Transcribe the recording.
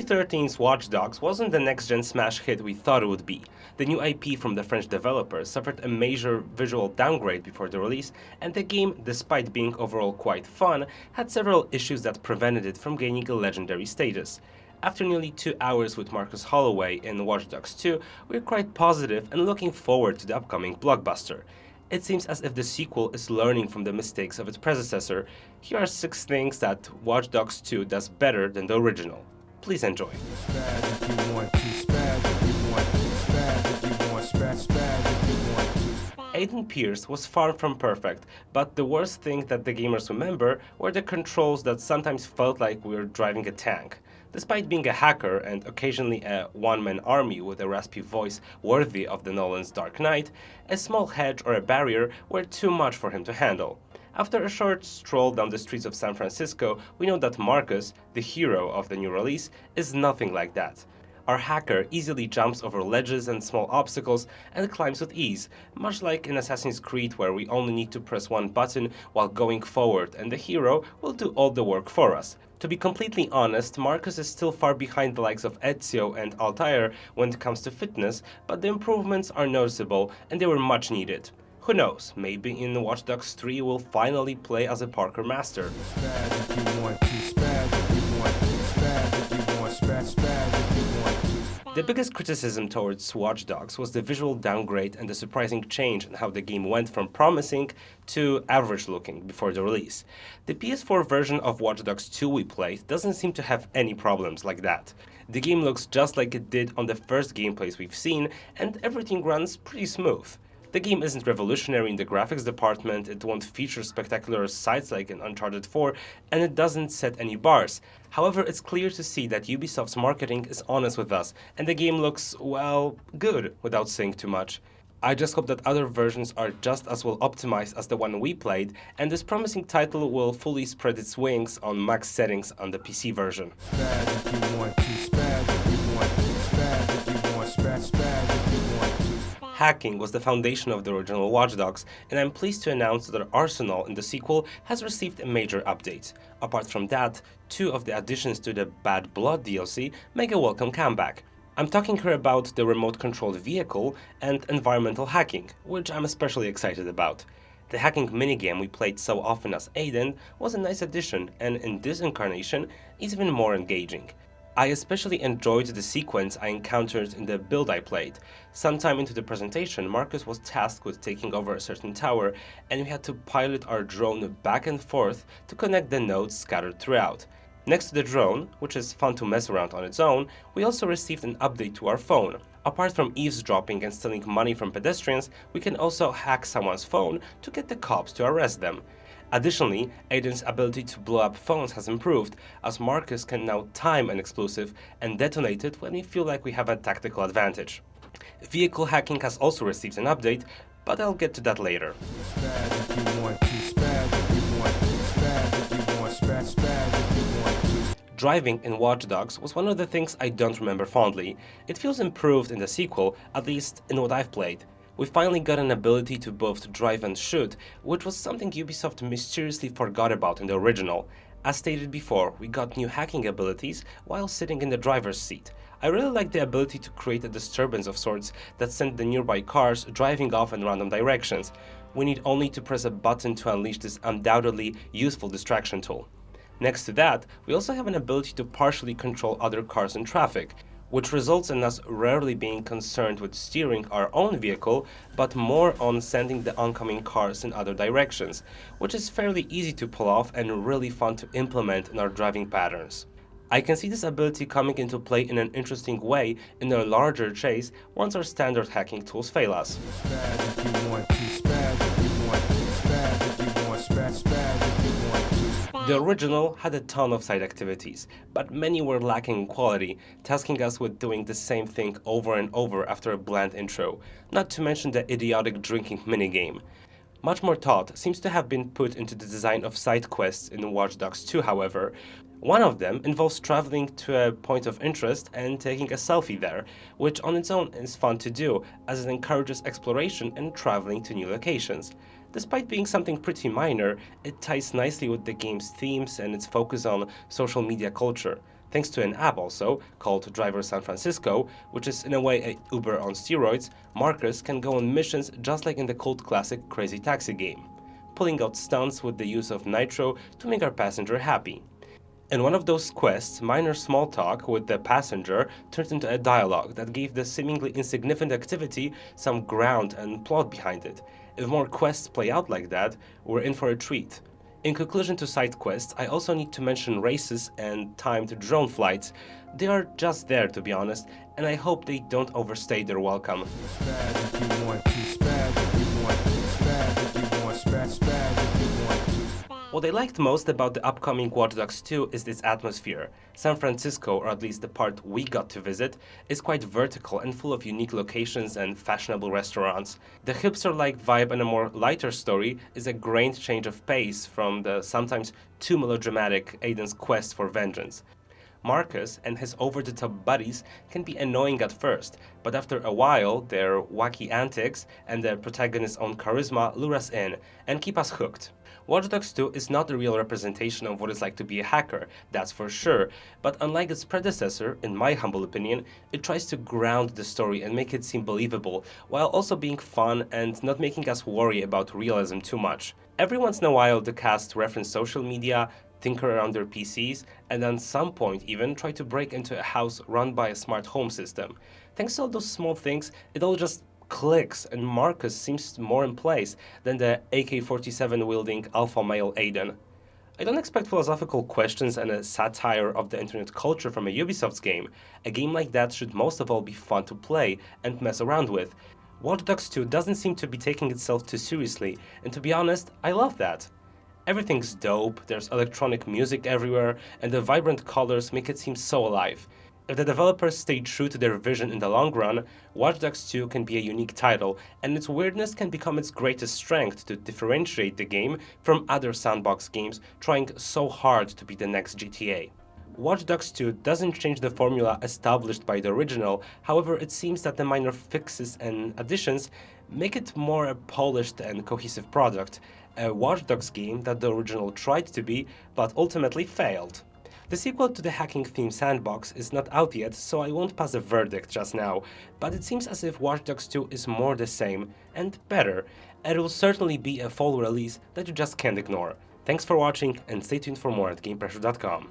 2013's Watch Dogs wasn't the next-gen smash hit we thought it would be. The new IP from the French developers suffered a major visual downgrade before the release, and the game, despite being overall quite fun, had several issues that prevented it from gaining a legendary status. After nearly 2 hours with Marcus Holloway in Watch Dogs 2, we're quite positive and looking forward to the upcoming blockbuster. It seems as if the sequel is learning from the mistakes of its predecessor. Here are 6 things that Watch Dogs 2 does better than the original. Please enjoy. Aiden Pierce was far from perfect, but the worst thing that the gamers remember were the controls that sometimes felt like we were driving a tank. Despite being a hacker and occasionally a one-man army with a raspy voice worthy of the Nolan's Dark Knight, a small hedge or a barrier were too much for him to handle. After a short stroll down the streets of San Francisco, we know that Marcus, the hero of the new release, is nothing like that. Our hacker easily jumps over ledges and small obstacles and climbs with ease, much like in Assassin's Creed where we only need to press one button while going forward and the hero will do all the work for us. To be completely honest, Marcus is still far behind the likes of Ezio and Altair when it comes to fitness, but the improvements are noticeable and they were much needed. Who knows, maybe in Watch Dogs 3 we'll finally play as a parkour master. The biggest criticism towards Watch Dogs was the visual downgrade and the surprising change in how the game went from promising to average looking before the release. The PS4 version of Watch Dogs 2 we played doesn't seem to have any problems like that. The game looks just like it did on the first gameplays we've seen, and everything runs pretty smooth. The game isn't revolutionary in the graphics department, it won't feature spectacular sights like in Uncharted 4, and it doesn't set any bars. However, it's clear to see that Ubisoft's marketing is honest with us, and the game looks, well, good, without saying too much. I just hope that other versions are just as well optimized as the one we played, and this promising title will fully spread its wings on max settings on the PC version. Hacking was the foundation of the original Watch Dogs, and I'm pleased to announce that our arsenal in the sequel has received a major update. Apart from that, 2 of the additions to the Bad Blood DLC make a welcome comeback. I'm talking here about the remote-controlled vehicle and environmental hacking, which I'm especially excited about. The hacking minigame we played so often as Aiden was a nice addition, and in this incarnation, it's even more engaging. I especially enjoyed the sequence I encountered in the build I played. Sometime into the presentation, Marcus was tasked with taking over a certain tower, and we had to pilot our drone back and forth to connect the nodes scattered throughout. Next to the drone, which is fun to mess around on its own, we also received an update to our phone. Apart from eavesdropping and stealing money from pedestrians, we can also hack someone's phone to get the cops to arrest them. Additionally, Aiden's ability to blow up phones has improved, as Marcus can now time an explosive and detonate it when we feel like we have a tactical advantage. Vehicle hacking has also received an update, but I'll get to that later. Driving in Watch Dogs was one of the things I don't remember fondly. It feels improved in the sequel, at least in what I've played. We finally got an ability to both drive and shoot, which was something Ubisoft mysteriously forgot about in the original. As stated before, we got new hacking abilities while sitting in the driver's seat. I really like the ability to create a disturbance of sorts that sent the nearby cars driving off in random directions. We need only to press a button to unleash this undoubtedly useful distraction tool. Next to that, we also have an ability to partially control other cars in traffic, which results in us rarely being concerned with steering our own vehicle, but more on sending the oncoming cars in other directions, which is fairly easy to pull off and really fun to implement in our driving patterns. I can see this ability coming into play in an interesting way in a larger chase once our standard hacking tools fail us. The original had a ton of side activities, but many were lacking in quality, tasking us with doing the same thing over and over after a bland intro, not to mention the idiotic drinking minigame. Much more thought seems to have been put into the design of side quests in Watch Dogs 2, however. One of them involves traveling to a point of interest and taking a selfie there, which on its own is fun to do, as it encourages exploration and traveling to new locations. Despite being something pretty minor, it ties nicely with the game's themes and its focus on social media culture. Thanks to an app also, called Driver San Francisco, which is in a way a Uber on steroids, Marcus can go on missions just like in the cult classic Crazy Taxi game, pulling out stunts with the use of nitro to make our passenger happy. In one of those quests, minor small talk with the passenger turned into a dialogue that gave the seemingly insignificant activity some ground and plot behind it. If more quests play out like that, we're in for a treat. In conclusion to side quests, I also need to mention races and timed drone flights. They are just there, to be honest, and I hope they don't overstay their welcome. What I liked most about the upcoming Watch Dogs 2 is its atmosphere. San Francisco, or at least the part we got to visit, is quite vertical and full of unique locations and fashionable restaurants. The hipster-like vibe and a more lighter story is a great change of pace from the sometimes too melodramatic Aiden's quest for vengeance. Marcus and his over-the-top buddies can be annoying at first, but after a while, their wacky antics and the protagonist's own charisma lure us in and keep us hooked. Watch Dogs 2 is not a real representation of what it's like to be a hacker, that's for sure, but unlike its predecessor, in my humble opinion, it tries to ground the story and make it seem believable, while also being fun and not making us worry about realism too much. Every once in a while, the cast reference social media, tinker around their PCs, and at some point even try to break into a house run by a smart home system. Thanks to all those small things, it all just clicks, and Marcus seems more in place than the AK-47 wielding alpha male Aiden. I don't expect philosophical questions and a satire of the internet culture from a Ubisoft game. A game like that should most of all be fun to play and mess around with. Watch Dogs 2 doesn't seem to be taking itself too seriously, and to be honest, I love that. Everything's dope, there's electronic music everywhere, and the vibrant colors make it seem so alive. If the developers stay true to their vision in the long run, Watch Dogs 2 can be a unique title, and its weirdness can become its greatest strength to differentiate the game from other sandbox games trying so hard to be the next GTA. Watch Dogs 2 doesn't change the formula established by the original, however it seems that the minor fixes and additions make it more a polished and cohesive product, a Watch Dogs game that the original tried to be, but ultimately failed. The sequel to the hacking-themed sandbox is not out yet, so I won't pass a verdict just now, but it seems as if Watch Dogs 2 is more the same, and better, and it will certainly be a fall release that you just can't ignore. Thanks for watching, and stay tuned for more at GamePressure.com.